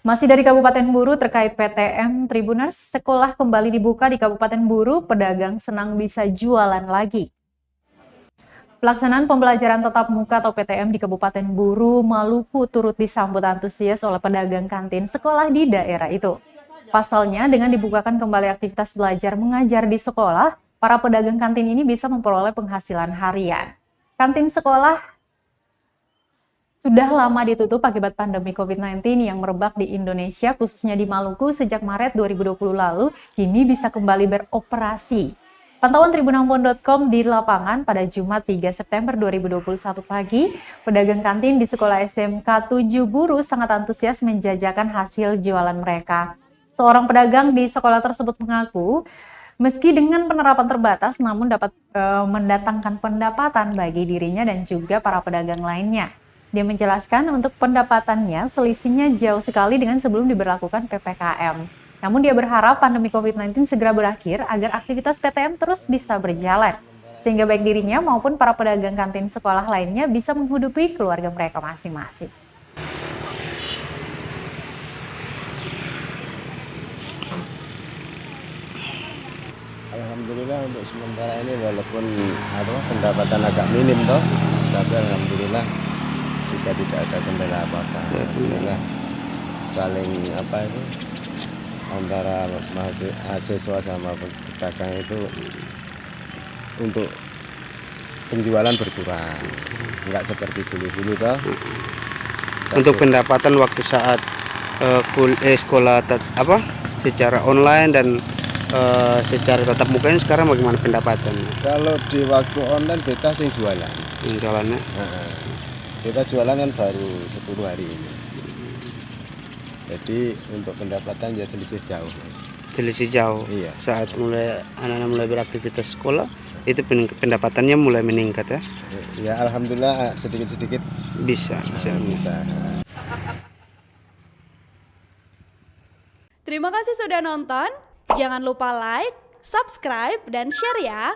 Masih dari Kabupaten Buru terkait PTM Tribuners, sekolah kembali dibuka di Kabupaten Buru, pedagang senang bisa jualan lagi. Pelaksanaan pembelajaran tatap muka atau PTM di Kabupaten Buru, Maluku turut disambut antusias oleh pedagang kantin sekolah di daerah itu. Pasalnya, dengan dibukakan kembali aktivitas belajar mengajar di sekolah, para pedagang kantin ini bisa memperoleh penghasilan harian. Kantin sekolah sudah lama ditutup akibat pandemi COVID-19 yang merebak di Indonesia, khususnya di Maluku sejak Maret 2020 lalu, kini bisa kembali beroperasi. Pantauan tribunambon.com di lapangan pada Jumat 3 September 2021 pagi, pedagang kantin di sekolah SMK 7 Buru sangat antusias menjajakan hasil jualan mereka. Seorang pedagang di sekolah tersebut mengaku, meski dengan penerapan terbatas, namun dapat mendatangkan pendapatan bagi dirinya dan juga para pedagang lainnya. Dia menjelaskan untuk pendapatannya selisihnya jauh sekali dengan sebelum diberlakukan PPKM. Namun dia berharap pandemi COVID-19 segera berakhir agar aktivitas PTM terus bisa berjalan. Sehingga baik dirinya maupun para pedagang kantin sekolah lainnya bisa menghidupi keluarga mereka masing-masing. Alhamdulillah untuk sementara ini walaupun pendapatan agak minim toh, tapi alhamdulillah jika tidak ada kendala apa-apa. Alhamdulillah saling antara mahasiswa sama pedagang itu untuk penjualan berkurang, nggak seperti dulu toh. Untuk pendapatan waktu saat sekolah secara online dan secara tatap muka ini sekarang bagaimana pendapatan? Kalau di waktu online beta sih jualan. Jualannya? Kita jualan kan baru 10 hari ini. Jadi untuk pendapatan ya selisih jauh. Selisih jauh. Iya. Saat anak-anak mulai beraktivitas sekolah, itu pendapatannya mulai meningkat ya? Ya alhamdulillah sedikit-sedikit bisa. Terima kasih sudah nonton. Jangan lupa like, subscribe, dan share ya.